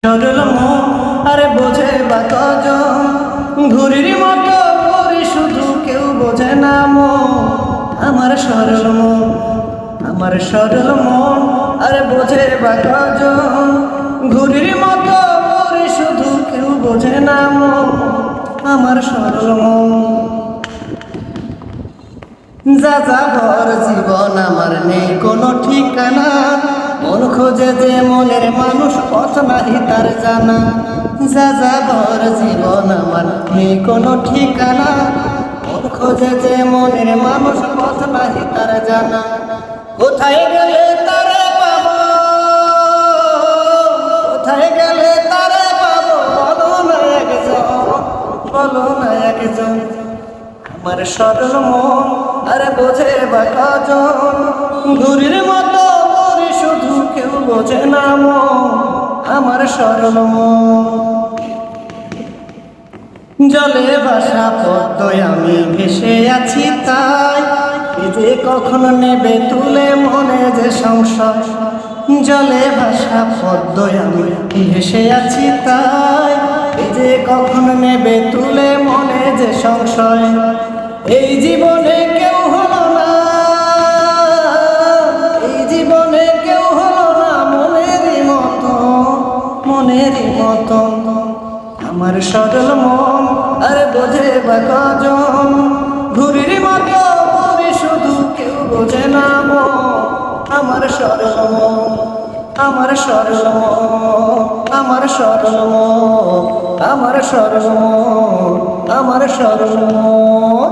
সরল মন আরে বোঝে বা কজন, ঘুরির মতো ঘুরি শুধু কেউ বোঝে না মন। আমার সরল মন, আমার সরল মন আরে বোঝে বা কজন, ঘুরির মতো ঘুরি শুধু কেউ বোঝে না মন। আমার সরল মন যা যাবর জীবন আমার নেই কোনো ঠিকানা, মন খোঁজে যে মনের মানুষ পথ নাহি তার জানা। যা যাবর জীবন আমার নেই কোনো ঠিকানা, মন খোঁজে যে মনের মানুষ পথ নাহি তার জানা। কোথায় গেলে তারে পাবো, কোথায় গেলে তারে পাবো, বলো না একজন, বলো না একজন। আমার সরল মন আরে বোঝে বা কজন, ঘুরির মতো ঘুরি শুধু কেউ বোঝে না মন। আমার সরল মন জলে ভাসা পদ্ময় আমি ভেসে আছি তাই, যে কখনো নেবে তুলে মনে যে সংশয়। জলে ভাসা পদ্ময় আমি ভেসে আছি তাই, যে কখনো নেবে তুলে মনে যে সংশয়। এই জীবনে কেউ হলো না, এই জীবনে কেউ হলো না মনেরই মতো, মনেরই মতো। আমার সরল মন আরে বোঝে বা কজন, ঘুরির মতো ঘুরি শুধু কেউ বোঝে না মন। আমার সরল মন, আমার সরল মন, আমার সরল মন, আমার সরল মন, আমার সরল মন।